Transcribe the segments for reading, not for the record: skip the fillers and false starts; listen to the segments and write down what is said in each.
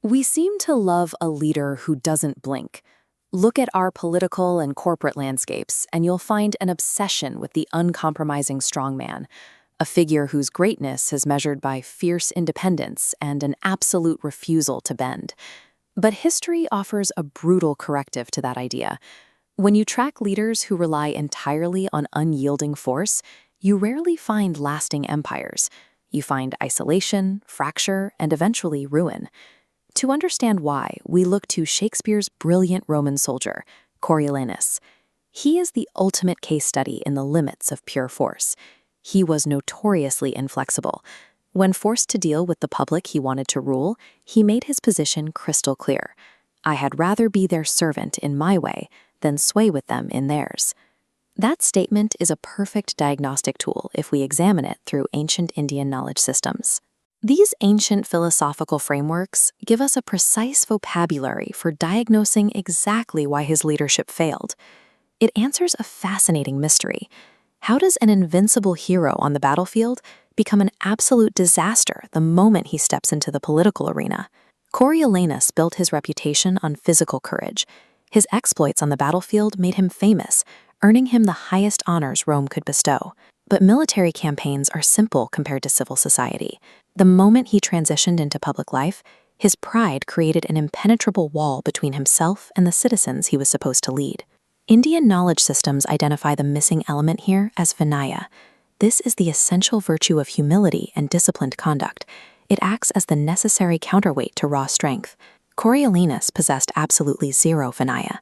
We seem to love a leader who doesn't blink. Look at our political and corporate landscapes, and you'll find an obsession with the uncompromising strongman, a figure whose greatness is measured by fierce independence and an absolute refusal to bend. But history offers a brutal corrective to that idea. When you track leaders who rely entirely on unyielding force, you rarely find lasting empires. You find isolation, fracture, and eventually ruin. To understand why, we look to Shakespeare's brilliant Roman soldier, Coriolanus. He is the ultimate case study in the limits of pure force. He was notoriously inflexible. When forced to deal with the public he wanted to rule, he made his position crystal clear. I had rather be their servant in my way than sway with them in theirs. That statement is a perfect diagnostic tool if we examine it through ancient Indian knowledge systems. These ancient philosophical frameworks give us a precise vocabulary for diagnosing exactly why his leadership failed. It answers a fascinating mystery. How does an invincible hero on the battlefield become an absolute disaster the moment he steps into the political arena? Coriolanus built his reputation on physical courage. His exploits on the battlefield made him famous, earning him the highest honors Rome could bestow. But military campaigns are simple compared to civil society. The moment he transitioned into public life, his pride created an impenetrable wall between himself and the citizens he was supposed to lead. Indian knowledge systems identify the missing element here as Vinaya. This is the essential virtue of humility and disciplined conduct. It acts as the necessary counterweight to raw strength. Coriolanus possessed absolutely zero Vinaya.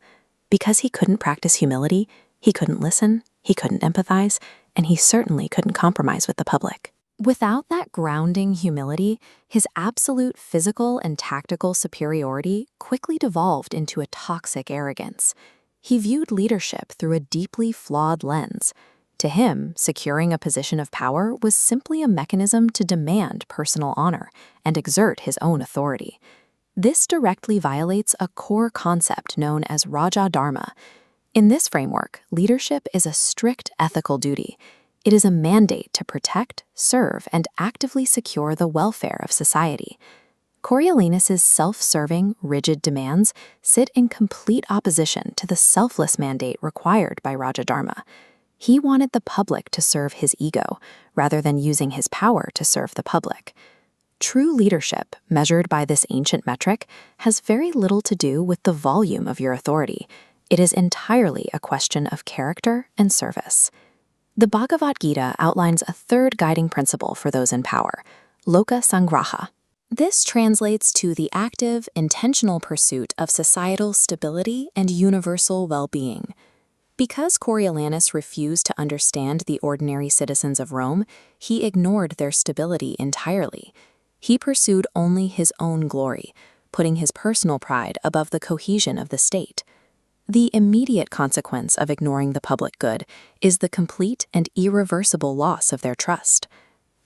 Because he couldn't practice humility, he couldn't listen, he couldn't empathize, and he certainly couldn't compromise with the public. Without that grounding humility, his absolute physical and tactical superiority quickly devolved into a toxic arrogance. He viewed leadership through a deeply flawed lens. To him, securing a position of power was simply a mechanism to demand personal honor and exert his own authority. This directly violates a core concept known as Rajadharma. In this framework, leadership is a strict ethical duty. It is a mandate to protect, serve, and actively secure the welfare of society. Coriolanus's self-serving, rigid demands sit in complete opposition to the selfless mandate required by Rajadharma. He wanted the public to serve his ego, rather than using his power to serve the public. True leadership, measured by this ancient metric, has very little to do with the volume of your authority. It is entirely a question of character and service. The Bhagavad Gita outlines a third guiding principle for those in power, Lokasaṅgraha. This translates to the active, intentional pursuit of societal stability and universal well-being. Because Coriolanus refused to understand the ordinary citizens of Rome, he ignored their stability entirely. He pursued only his own glory, putting his personal pride above the cohesion of the state. The immediate consequence of ignoring the public good is the complete and irreversible loss of their trust.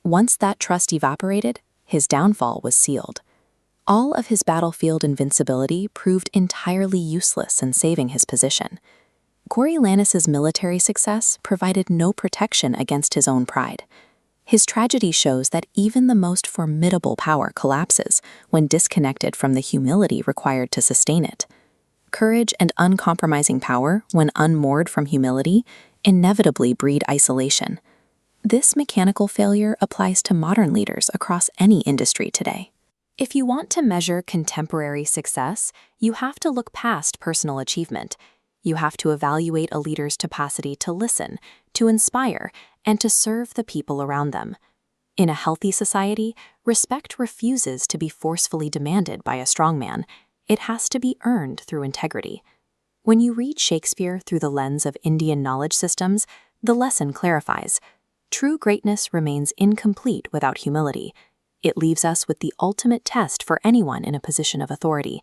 Once that trust evaporated, his downfall was sealed. All of his battlefield invincibility proved entirely useless in saving his position. Coriolanus's military success provided no protection against his own pride. His tragedy shows that even the most formidable power collapses when disconnected from the humility required to sustain it. Courage and uncompromising power, when unmoored from humility, inevitably breed isolation. This mechanical failure applies to modern leaders across any industry today. If you want to measure contemporary success, you have to look past personal achievement. You have to evaluate a leader's capacity to listen, to inspire, and to serve the people around them. In a healthy society, respect refuses to be forcefully demanded by a strongman. It has to be earned through integrity. When you read Shakespeare through the lens of Indian knowledge systems, the lesson clarifies. True greatness remains incomplete without humility. It leaves us with the ultimate test for anyone in a position of authority.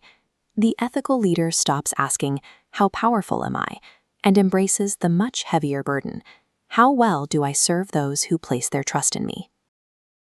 The ethical leader stops asking, "How powerful am I?" and embraces the much heavier burden. How well do I serve those who place their trust in me?